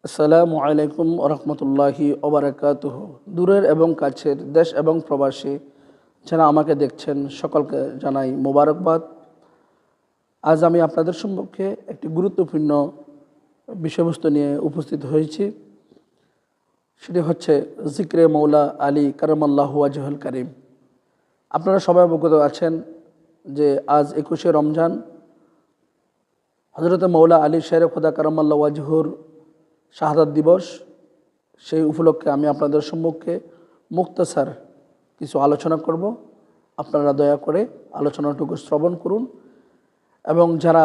আসসালামু আলাইকুম রহমতুল্লাহি ওবারাকাতুহ। দূরের এবং কাছের, দেশ এবং প্রবাসী যারা আমাকে দেখছেন সকলকে জানাই মোবারকবাদ। আজ আমি আপনাদের সম্মুখে একটি গুরুত্বপূর্ণ বিষয়বস্তু নিয়ে উপস্থিত হয়েছি। সেটি হচ্ছে জিক্রে মৌলা আলী কারামাল্লাহু ওয়াজহুল কারিম। আপনারা সবাই অবগত আছেন যে আজ 21শে রমজান হযরত মৌলা আলী শের খোদা কারামাল্লাহু ওয়াজহুর শাহাদাত দিবস। সেই উপলক্ষে আমি আপনাদের সম্মুখে মুক্তসার কিছু আলোচনা করব। আপনারা দয়া করে আলোচনাটুকু শ্রবণ করুন এবং যারা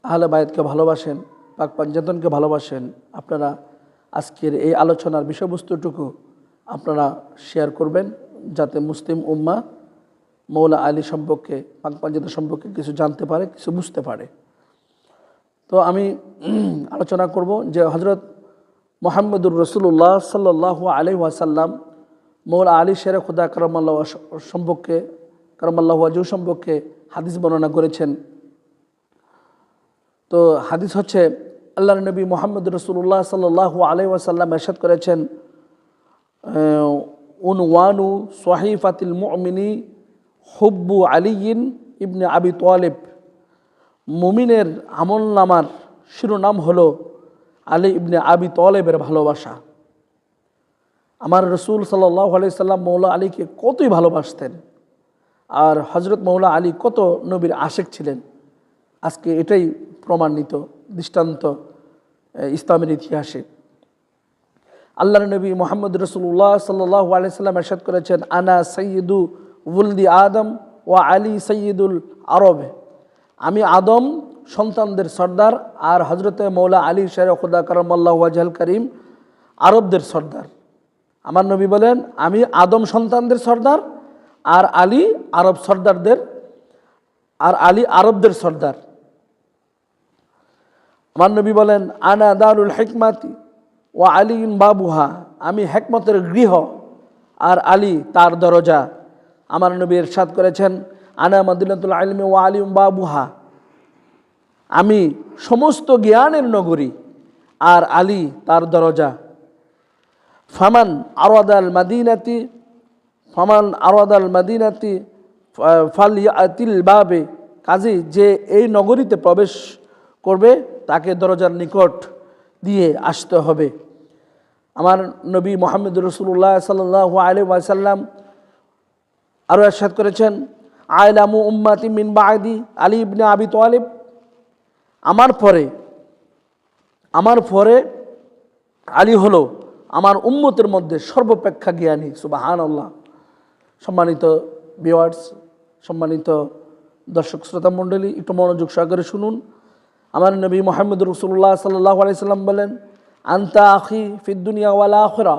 আহলে বায়াতকে ভালোবাসেন, পাক পাঞ্জাতনকে ভালোবাসেন, আপনারা আজকের এই আলোচনার বিষয়বস্তুটুকু আপনারা শেয়ার করবেন, যাতে মুসলিম উম্মাহ মৌলা আলী সম্পর্কে, পাক পাঞ্জাতন সম্পর্কে কিছু জানতে পারে, কিছু বুঝতে পারে। তো আমি আলোচনা করব যে হযরত মুহাম্মদুর রাসূলুল্লাহ সাল্লাল্লাহু আলাইহি ওয়াসাল্লাম মৌলা আলী শের খোদা কারামাল্লাহু ওয়াজহু সম্পর্কে হাদিস বর্ণনা করেছেন। তো হাদিস হচ্ছে, আল্লাহর নবী মুহাম্মদুর রাসূলুল্লাহ সাল্লাল্লাহু আলাইহি ওয়াসাল্লাম ইরশাদ করেছেন, উনওয়ানু সহিফাতিল মুমিনি হুব্বু আলিয়্যিন ইবনে আবি তালিব। মুমিনের আমলনামার শিরোনাম হলো আলী ইবনে আবি তালেবের ভালোবাসা। আমার রসুল সাল্লাল্লাহু আলাইহি সাল্লাম মৌলা আলীকে কতই ভালোবাসতেন, আর হজরত মৌলা আলী কত নবীর আশেক ছিলেন, আজকে এটাই প্রমাণিত দৃষ্টান্ত ইসলামের ইতিহাসে। আল্লাহর নবী মুহাম্মদ রাসূলুল্লাহ সাল্লাল্লাহু আলাইহি সাল্লাম ইরশাদ করেছেন, আনা সাইয়্যিদু ওয়ালদি আদম ওয়া আলী সাইয়্যিদুল আরব। আমি আদম সন্তানদের সর্দার, আর হজরতে মৌলা আলী শের খোদা কারামাল্লাহু ওয়াজহুল কারিম আরবদের সর্দার। আমার নবী বলেন, আমি আদম সন্তানদের সর্দার, আর আলী আরবদের সর্দার। আমার নবী বলেন, আনা দারুল হিকমাতি ওয়া আলীউন বাবুহা। আমি হিকমতের গৃহ, আর আলী তার দরজা। আমার নবী ইরশাদ করেছেন, আনা মাদিনাতুল ইলমি ওয়া আলীউন বাবুহা। আমি সমস্ত জ্ঞানের নগরী, আর আলী তার দরজা। ফামান আরাদাল মাদিনাতি ফালিয়াতিল বাবে। কাজী যে এই নগরীতে প্রবেশ করবে তাকে দরজার নিকট দিয়ে আসতে হবে। আমার নবী মুহাম্মদুর রাসূলুল্লাহ সাল্লাল্লাহু আলাইহি ওয়াসাল্লাম আরও ইরশাদ করেছেন, আলামু উম্মতি মিন বাদি আলী ইবনে আবি তালিব। আমার পরে আলী হলো আমার উম্মতের মধ্যে সর্বাপেক্ষা জ্ঞানী। সুবহানাল্লাহ। সম্মানিত ভিউয়ার্স, সম্মানিত দর্শক শ্রোতা মণ্ডলী, একটু মনোযোগ সহকারে শুনুন। আমার নবী মুহাম্মদুর রাসূলুল্লাহ সাল্লাল্লাহু আলাইহি সাল্লাম বলেন, আনতা আখি ফিদ দুনিয়া ওয়াল আখিরা।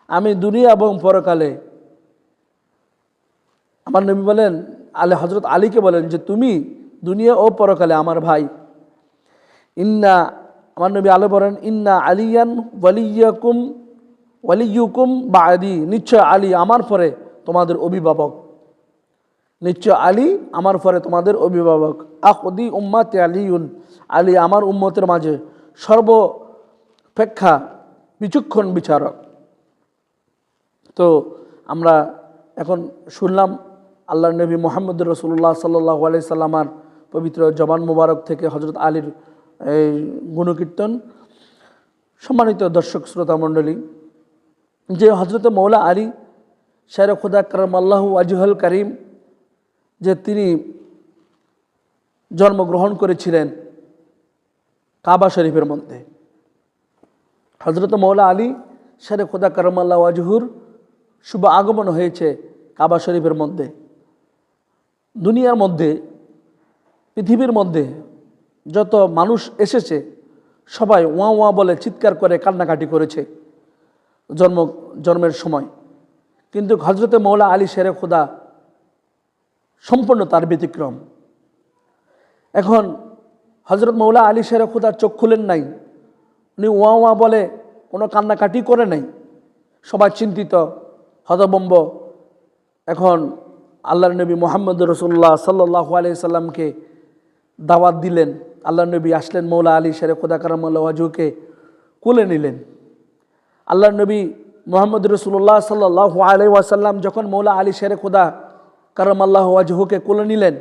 আমি দুনিয়া এবং পরকালে। আমার নবী বলেন, হযরত আলীকে বলেন যে তুমি দুনিয়া ও পরকালে আমার ভাই। আমার নবী আলো বলেন, ইন্না আলিয়ান ওয়ালিয়ুকুম বাদি। নিশ্চয় আলী আমার পরে তোমাদের অভিভাবক। নিশ্চয় আলী আমার পরে তোমাদের অভিভাবক। আখদি উম্মাতি আলিউন। আলী আমার উম্মতের মাঝে সর্বাপেক্ষা বিচক্ষণ বিচারক। তো আমরা এখন শুনলাম আল্লাহর নবী মুহাম্মদুর রাসূলুল্লাহ সাল্লাল্লাহু আলাইহি সাল্লামার পবিত্র জবান মুবারক থেকে হযরত আলীর এই গুণকীর্তন। সম্মানিত দর্শক শ্রোতা মণ্ডলী, যে হযরত মৌলা আলী শের খোদা কারামাল্লাহু ওয়াজহুল কারিম, যে তিনি জন্মগ্রহণ করেছিলেন কাবা শরীফের মধ্যে। হযরত মৌলা আলী শের খোদা কারামাল্লাহু ওয়াজহুর শুভ আগমন হয়েছে কাবা শরীফের মধ্যে। দুনিয়ার মধ্যে, পৃথিবীর মধ্যে যত মানুষ এসেছে সবাই ওয়া ওয়া বলে চিৎকার করে কান্নাকাটি করেছে জন্মের সময়, কিন্তু হযরতে মৌলা আলী শের খোদা সম্পূর্ণ তার ব্যতিক্রম। এখন হযরত মৌলা আলী শের খোদা চোখ খুলেন নাই, উনি ওয়া ওয়া বলে কোনো কান্নাকাটি করে নাই। সবাই চিন্তিত, হতভম্ব। এখন আল্লাহর নবী মুহাম্মদুর রাসূলুল্লাহ সাল্লাল্লাহু আলাইহি সাল্লামকে দাওয়াত দিলেন। আল্লাহর নবী আসলেন মৌলা আলী শের খোদা কারামাল্লাহু ওয়াজহুকে কোলে নিলেন। আল্লাহর নবী মুহাম্মদ রাসূলুল্লাহ সাল্লাল্লাহু আলাইহি ওয়াসাল্লাম যখন মৌলা আলী শেরে খুদা কারামাল্লাহু ওয়াজহুকে কোলে নিলেন,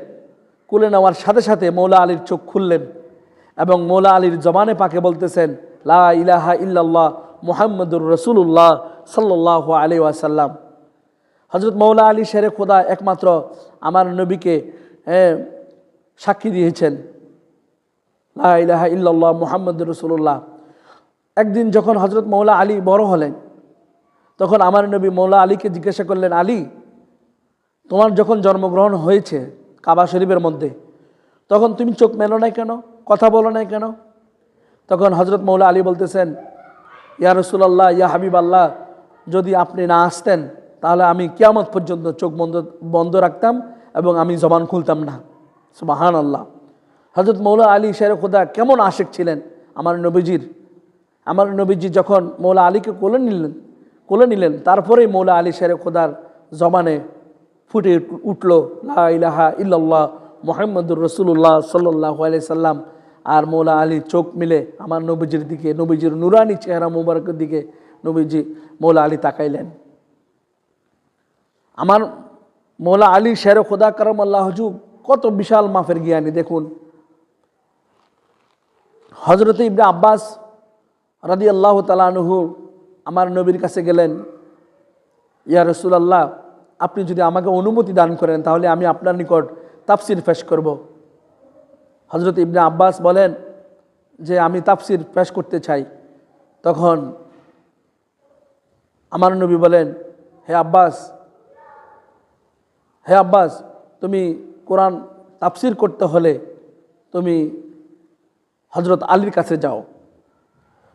কোলে নেওয়ার সাথে সাথে মৌলা আলীর চোখ খুললেন এবং মৌলা আলীর জবানে পাকে বলতেছেন, লা ইলাহা ইল্লাল্লাহ মুহাম্মাদুর রাসূলুল্লাহ সাল্লাল্লাহু আলাইহি ওয়াসাল্লাম। হযরত মৌলা আলী শেরে খুদা একমাত্র আমার নবীকে সাক্ষী দিয়েছেন, লা ইলাহা ইল্লাল্লাহ মুহাম্মাদুর রাসূলুল্লাহ। একদিন যখন হযরত মৌলা আলী বড় হলেন, তখন আমার নবী মৌলা আলীকে জিজ্ঞাসা করলেন, আলী, তোমার যখন জন্মগ্রহণ হয়েছে কাবা শরীফের মধ্যে, তখন তুমি চোখ মেলো নাই কেন, কথা বলো নাই কেন? তখন হযরত মৌলা আলী বলতেছেন, ইয়া রাসূলুল্লাহ, ইয়া হাবিব আল্লাহ, যদি আপনি না আসতেন তাহলে আমি কিয়ামত পর্যন্ত চোখ বন্ধ রাখতাম এবং আমি জবান খুলতাম না। সুবহানাল্লাহ। হযরত মৌলা আলী শেরে খুদা কেমন আশিক ছিলেন আমার নবীজির। আমার নবীজি যখন মৌলা আলীকে কোলে নিলেন তারপরেই মৌলা আলী শেরে খুদার জবানে ফুটে উঠল, লা ইলাহা ইল্লাল্লাহ মুহাম্মাদুর রাসূলুল্লাহ সাল্লাল্লাহু আলাইহি সাল্লাম। আর মৌলা আলী চোখ মিলে আমার নবীজির দিকে, নবীজির নুরানি চেহারা মুবারকের দিকে মৌলা আলী তাকাইলেন। আমার মৌলা আলী শেরে খুদা কারামাল্লাহু ওয়াজহু কত বিশাল মাফের জ্ঞানী দেখুন। হযরত ইবনে আব্বাস রাদিয়াল্লাহু তাআলা আনহু আমার নবীর কাছে গেলেন, ইয়া রাসূলুল্লাহ, আপনি যদি আমাকে অনুমতি দান করেন তাহলে আমি আপনার নিকট তাফসির পেশ করব। হযরত ইবনে আব্বাস বলেন যে আমি তাফসির পেশ করতে চাই। তখন আমার নবী বলেন, হে আব্বাস, তুমি কোরআন তাফসির করতে হলে তুমি হযরত আলীর কাছে যাও।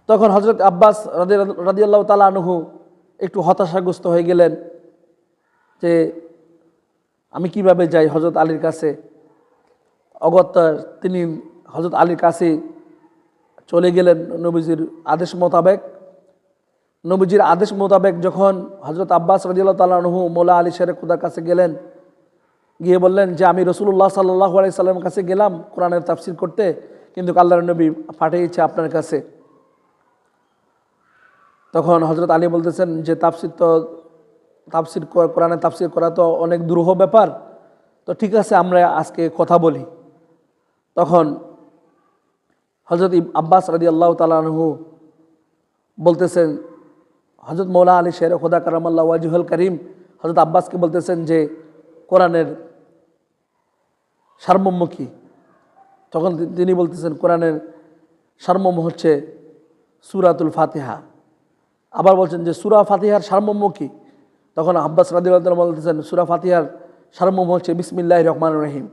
তখন হযরত আব্বাস রাদিয়াল্লাহু তাআলা আনহু একটু হতাশাগ্রস্ত হয়ে গেলেন যে আমি কিভাবে যাই হযরত আলীর কাছে। অগত্যা তিনি হযরত আলীর কাছে চলে গেলেন নবীজির আদেশ মোতাবেক। যখন হযরত আব্বাস রাদিয়াল্লাহু তাআলা আনহু মৌলা আলী শেরে খুদার কাছে গেলেন, গিয়ে বললেন যে আমি রাসূলুল্লাহ সাল্লাল্লাহু আলাইহি সাল্লামের কাছে গেলাম কোরআনের তাফসির করতে, কিন্তু আল্লাহর নবী পাঠিয়েছে আপনার কাছে। তখন হযরত আলী বলতেছেন যে কোরআনের তাফসির করা তো অনেক দুরূহ ব্যাপার, তো ঠিক আছে আমরা আজকে কথা বলি। তখন হযরত আব্বাস রাদিয়াল্লাহু তাআলা আনহু বলতেছেন, হযরত মৌলা আলী শেরে খুদা কারামাল্লাহু ওয়াজহুল কারীম হযরত আব্বাসকে বলতেছেন যে কোরআনের সারমর্ম কি? তখন তিনি বলতেছেন কোরআনের সারমর্ম হচ্ছে সূরাতুল ফাতিহা। আবার বলছেন যে সূরা ফাতিহার সারমর্ম কি? তখন আব্বাস রাদিয়াল্লাহু তাআলা বলতেছেন সূরা ফাতিহার সারমর্ম হচ্ছে বিসমিল্লাহির রহমানির রহিম।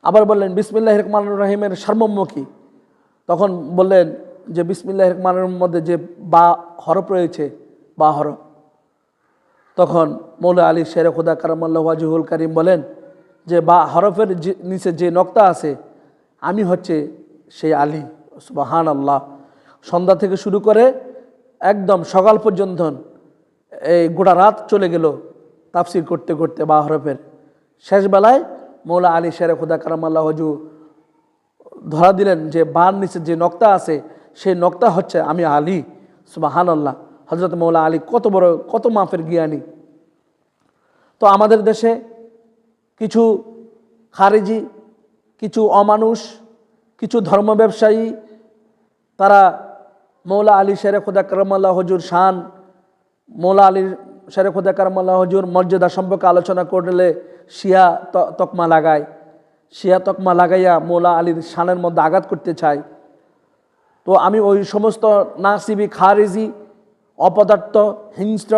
আবার বললেন বিসমিল্লাহির রহমানির রহিমের সারমর্ম কি? তখন বললেন যে বিসমিল্লাহির রহমানির রহিমের মধ্যে যে বা হরফ রয়েছে, বা হরফ। তখন মৌলা আলী শেরে খুদা কারামাল্লাহু ওয়াজহুল কারীম বলেন যে বা হরফের নিচে যে নক্তা আছে আমি হচ্ছে সেই আলী। সুবহানাল্লাহ। সন্ধ্যা থেকে শুরু করে একদম সকাল পর্যন্ত এই গোটা রাত চলে গেল তাফসির করতে করতে বা হরফের। শেষ বেলায় মৌলা আলী শেরে খুদা কারামাল্লাহু ওয়াজহু ধরা দিলেন যে বার নিচে যে নক্তা আছে সেই নক্তা হচ্ছে আমি আলী। সুবহানাল্লাহ। হযরত মৌলা আলী কত মাফের জ্ঞানী। তো আমাদের দেশে কিছু খারিজি, কিছু অমানুষ, কিছু ধর্ম ব্যবসায়ী তারা মৌলা আলী শেরে খুদা কারামাল্লাহু ওয়াজহুর শান, মৌলা আলী শেরে খুদা কারামাল্লাহু ওয়াজহুর মর্যাদা সম্পর্কে আলোচনা করলে শিয়া তকমা লাগায়। শিয়া তকমা লাগাইয়া মৌলা আলীর শানের মধ্যে আঘাত করতে চায়। তো আমি ওই সমস্ত নাসিবি, খারিজি, অপদার্থ, হিংস্র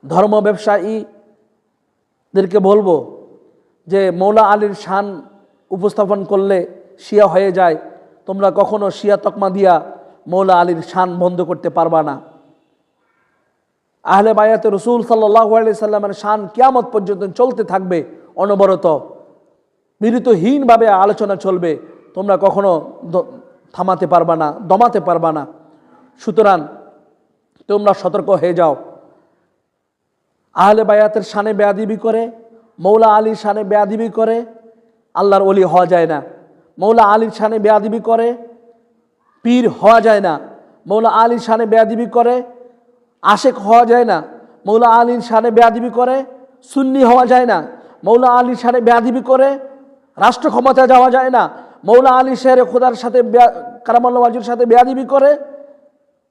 ধর্ম ব্যবসায়ীদেরকে বলবো যে মৌলা আলীর শান উপস্থাপন করলে শিয়া হয়ে যায়, তোমরা কখনো শিয়া তকমা দিয়া মৌলা আলীর শান বন্ধ করতে পারবা না। আহলে বায়াতে রাসূল সাল্লাল্লাহু আলাইহি সাল্লামের শান কিয়ামত পর্যন্ত চলতে থাকবে, অনবরত বিরতহীনভাবে আলোচনা চলবে, তোমরা কখনো থামাতে পারবা না, দমাতে পারবা না। সুতরাং তোমরা সতর্ক হয়ে যাও। আহলে বায়াতের শানে বেয়াদবি করে, মৌলা আলীর শানে বেয়াদবি করে আল্লাহর ওলি হওয়া যায় না। মৌলা আলীর শানে বেয়াদবি করে পীর হওয়া যায় না, মৌলা আলীর শানে বেয়াদবি করে আশেক হওয়া যায় না, মৌলা আলীর শানে বেয়াদবি করে সুন্নি হওয়া যায় না, মৌলা আলীর শানে বেয়াদবি করে রাষ্ট্র ক্ষমতায় যাওয়া যায় না, মৌলা আলী শেরে খোদার সাথে কারামাল্লাহ ওয়াজুর সাথে বেয়াদবি করে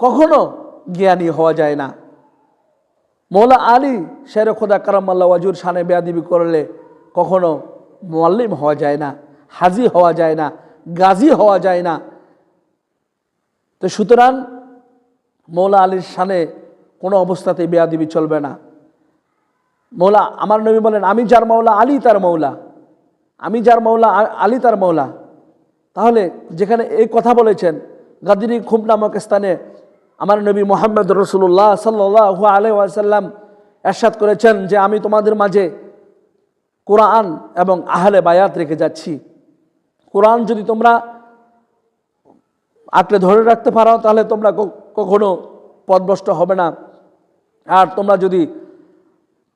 কখনো জ্ঞানী হওয়া যায় না। মৌলা আলী শেরে খোদা কারামাল্লাহ ওয়াজুর শানে বেয়াদবি করলে কখনো মুআল্লিম হওয়া যায় না, হাজি হওয়া যায় না, গাজী হওয়া যায় না। তো সুতরাং মৌলা আলীর শানে কোনো অবস্থাতেই বেয়াদবি চলবে না। মৌলা আমার নবী বলেন, আমি যার মৌলা আলী তার মৌলা, আমি যার মৌলা আলী তার মৌলা। তাহলে যেখানে এই কথা বলেছেন গাদিনী খুব নামক স্থানে আমার নবী মুহাম্মদ রাসূলুল্লাহ সাল্লাল্লাহু আলাইহি ওয়াসাল্লাম ইরশাদ করেছেন যে আমি তোমাদের মাঝে কোরআন এবং আহলে বায়াত রেখে যাচ্ছি। কোরআন যদি তোমরা আঁকড়ে ধরে রাখতে পারো তাহলে তোমরা কখনো পথভ্রষ্ট হবে না। আর তোমরা যদি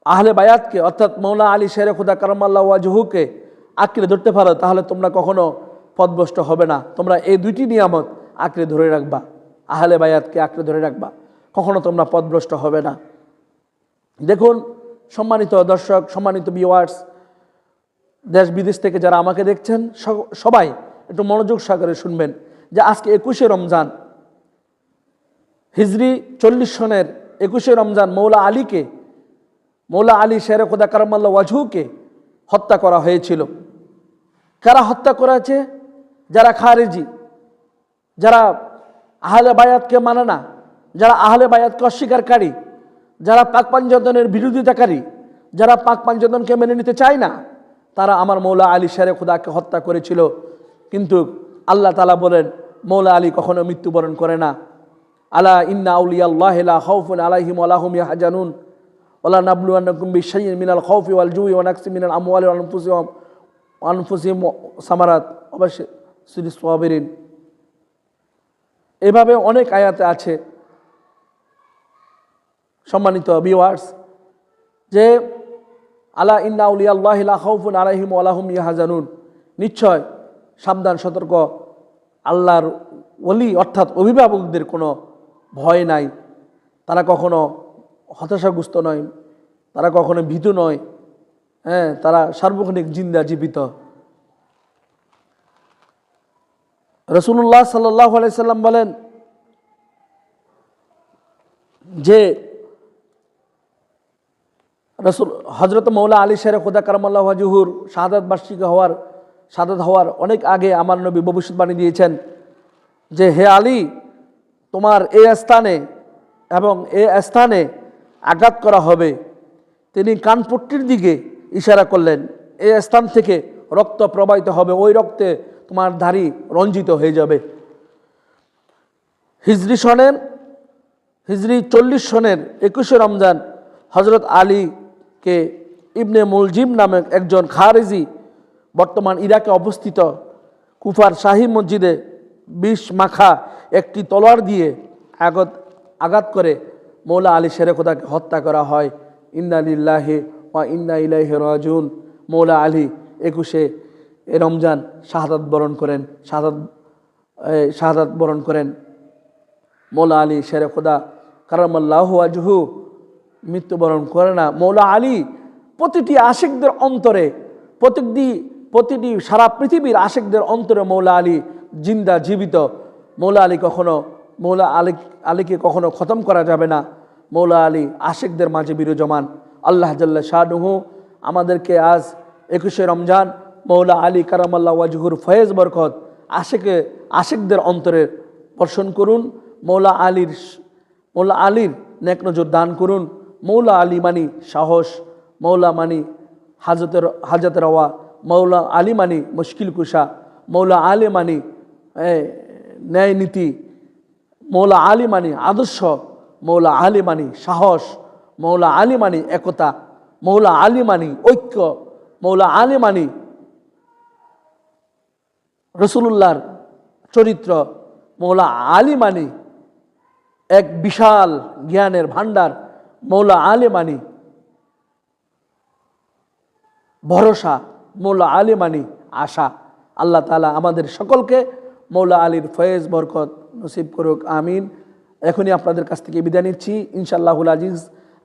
আহলে বায়াতকে অর্থাৎ মৌলা আলী শেরে খুদা কারামাল্লাহ ওয়াজহুকে আঁকড়ে ধরতে পারো তাহলে তোমরা কখনো পথভ্রষ্ট হবে না। তোমরা এই দুইটি নিয়ামত আঁকড়ে ধরে রাখবা, আহলে বায়াতকে আঁকড়ে ধরে রাখবা, কখনো তোমরা পথভ্রষ্ট হবে না। দেখুন সম্মানিত দর্শক, সম্মানিত ভিউয়ার্স, দেশ বিদেশ থেকে যারা আমাকে দেখছেন সবাই একটু মনোযোগ সহকারে শুনবেন যে আজকে 21শে রমজান, হিজরি 40 সনের 21শে রমজান মৌলা আলীকে, মৌলা আলী শেরে খোদা কারামাল্লাহ ওয়াজহুকে হত্যা করা হয়েছিল। কারা হত্যা করেছে? যারা খারেজি, যারা আহলে বায়াতকে মানে না, যারা আহলে বায়াতকে অস্বীকারী, যারা পাক পাঞ্জাতনের বিরোধিতাকারী, যারা পাক পাঞ্জাতনকে মেনে নিতে চায় না, তারা আমার মৌলা আলী শেরে খুদাকে হত্যা করেছিল। কিন্তু আল্লাহ তাআলা বলেন মৌলা আলী কখনো মৃত্যুবরণ করে না। আলা ইন্না আউলিয়াল্লাহি লা খাউফুন আলাইহিম ওয়া লা হুম ইয়াহজানুন ওয়ালা নাবলুওয়ান্নাকুম বিশাইইন মিনাল খাউফি ওয়াল জুই ওয়া নাকসি মিনাল আমওয়ালি ওয়াল আনফুসিহিম সামারাত ওয়া বাশশিরিস সাবিরিন। এভাবে অনেক আয়াতে আছে সম্মানিত ভিউয়ার্স, যে আলা ইন্না আউলিয়াল্লাহি লা খাউফুন আলাইহিম ওয়া লা হুম ইয়াহজানুন, নিশ্চয় সাবধান সতর্ক, আল্লাহর ওলি অর্থাৎ অভিভাবকদের কোনো ভয় নাই, তারা কখনো হতাশাগ্রস্ত নয়, তারা কখনো ভীতু নয়, তারা সার্বক্ষণিক জিন্দা জীবিত। রাসূলুল্লাহ সাল্লাল্লাহু আলাইহি সাল্লাম বলেন যে রাসূল হযরত মৌলা আলী শেরে খুদা কারামাল্লাহু ওয়াজহুর শাহাদাত বার্ষিকী শাহাদাত হওয়ার অনেক আগে আমার নবী ভবিষ্যৎবাণী দিয়েছেন যে হে আলী, তোমার এই স্থানে এবং এই স্থানে আঘাত করা হবে। তিনি কানপট্টির দিকে ইশারা করলেন, এই স্থান থেকে রক্ত প্রবাহিত হবে, ওই রক্তে তোমার দাড়ি রঞ্জিত হয়ে যাবে। হিজরি 40 সনের 21শে রমজান হজরত আলীকে ইবনে মুলজিম নামে একজন খারেজি বর্তমান ইরাকে অবস্থিত কুফার শাহী মসজিদে বিষ মাখা একটি তলোয়ার দিয়ে আঘাত করে মৌলা আলী শেরে খোদাকে হত্যা করা হয়। ইন্না লিল্লাহি ওয়া ইন্না ইলাইহি রাজিউন। মৌলা আলী 21শে রমজান শাহাদাত বরণ করেন। মৌলা আলী শেরে খোদা কারামাল্লাহু ওয়াজহু মৃত্যুবরণ করে না। মৌলা আলী প্রতিটি আশিকদের অন্তরে, প্রতিটি সারা পৃথিবীর আশিকদের অন্তরে মৌলা আলী জিন্দা জীবিত। মৌলা আলীকে কখনো খতম করা যাবে না। মৌলা আলী আশিকদের মাঝে বিরাজমান। আল্লাহ জাল্লা শানুহু আমাদেরকে আজ 21শে রমজান মৌলা আলী কারামাল্লাহু ওয়াজহুর ফয়েজ বরকত আশিকদের অন্তরে বর্ষণ করুন। মৌলা আলীর নেক নজর দান করুন। মৌলা আলী মানি সাহস, মৌলা মানি হাজতের হওয়া, মৌলা আলী মানি মুশকিল কুশা, মৌলা আলী মানি ন্যায় নীতি, মৌলা আলী মানি আদর্শ, মৌলা আলী মানি সাহস, মৌলা আলী মানি একতা, মৌলা আলী মানি ঐক্য, মৌলা আলী মানি রাসূলুল্লাহর চরিত্র, মৌলা আলী মানি এক বিশাল জ্ঞানের ভান্ডার, মৌলা আলী মানি ভরসা, মৌলা আলী মানি আশা। আল্লাহ তাআলা আমাদের সকলকে মৌলা আলীর ফয়েজ বরকত নসিব করুক, আমিন। এখনই আপনাদের কাছ থেকে বিদায় নিচ্ছি, ইনশাআল্লাহুল আজিজ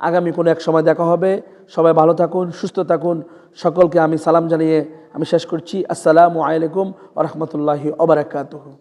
আগামী কোনো এক সময় দেখা হবে। সবাই ভালো থাকুন, সুস্থ থাকুন। সকলকে আমি সালাম জানিয়ে আমি শেষ করছি। আসসালামু আলাইকুম ওয়া রাহমাতুল্লাহি ওয়া বারাকাতুহু।